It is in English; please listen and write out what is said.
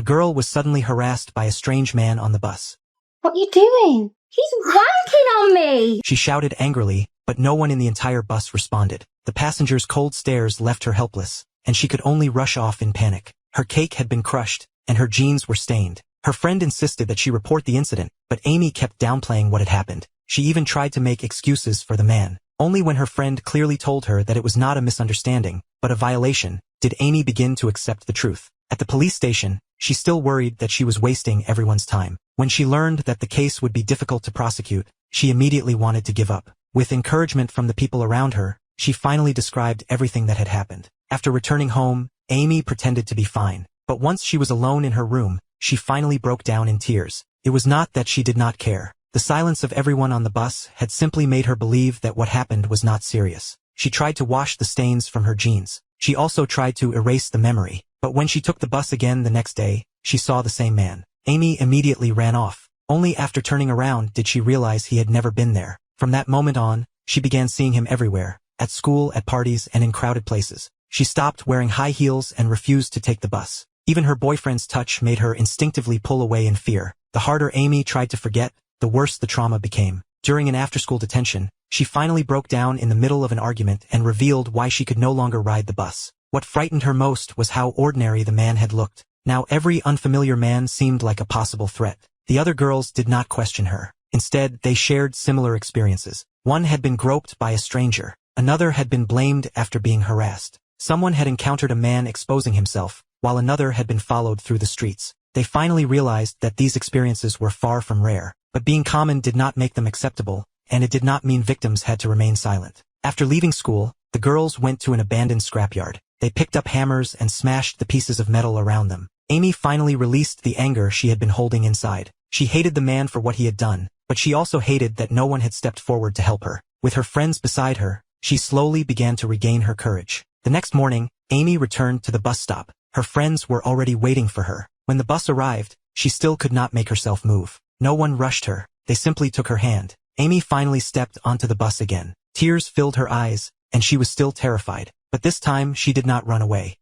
a girl was suddenly harassed by a strange man on the bus. What you doing? He's wanking on me! She shouted angrily, but no one in the entire bus responded. The passenger's cold stares left her helpless, and she could only rush off in panic. Her cake had been crushed, and her jeans were stained. Her friend insisted that she report the incident, but Amy kept downplaying what had happened. She even tried to make excuses for the man. Only when her friend clearly told her that it was not a misunderstanding, but a violation, did Amy begin to accept the truth. At the police station, she still worried that she was wasting everyone's time. When she learned that the case would be difficult to prosecute, she immediately wanted to give up. With encouragement from the people around her, she finally described everything that had happened. After returning home, Amy pretended to be fine. But once she was alone in her room, she finally broke down in tears. It was not that she did not care. The silence of everyone on the bus had simply made her believe that what happened was not serious. She tried to wash the stains from her jeans. She also tried to erase the memory. But when she took the bus again the next day, she saw the same man. Amy immediately ran off. Only after turning around did she realize he had never been there. From that moment on, she began seeing him everywhere, at school, at parties, and in crowded places. She stopped wearing high heels and refused to take the bus. Even her boyfriend's touch made her instinctively pull away in fear. The harder Amy tried to forget, the worse the trauma became. During an after-school detention, she finally broke down in the middle of an argument and revealed why she could no longer ride the bus. What frightened her most was how ordinary the man had looked. Now every unfamiliar man seemed like a possible threat. The other girls did not question her. Instead, they shared similar experiences. One had been groped by a stranger. Another had been blamed after being harassed. Someone had encountered a man exposing himself, while another had been followed through the streets. They finally realized that these experiences were far from rare. But being common did not make them acceptable, and it did not mean victims had to remain silent. After leaving school, the girls went to an abandoned scrapyard. They picked up hammers and smashed the pieces of metal around them. Amy finally released the anger she had been holding inside. She hated the man for what he had done, but she also hated that no one had stepped forward to help her. With her friends beside her, she slowly began to regain her courage. The next morning, Amy returned to the bus stop. Her friends were already waiting for her. When the bus arrived, she still could not make herself move. No one rushed her. They simply took her hand. Amy finally stepped onto the bus again. Tears filled her eyes, and she was still terrified. But this time she did not run away.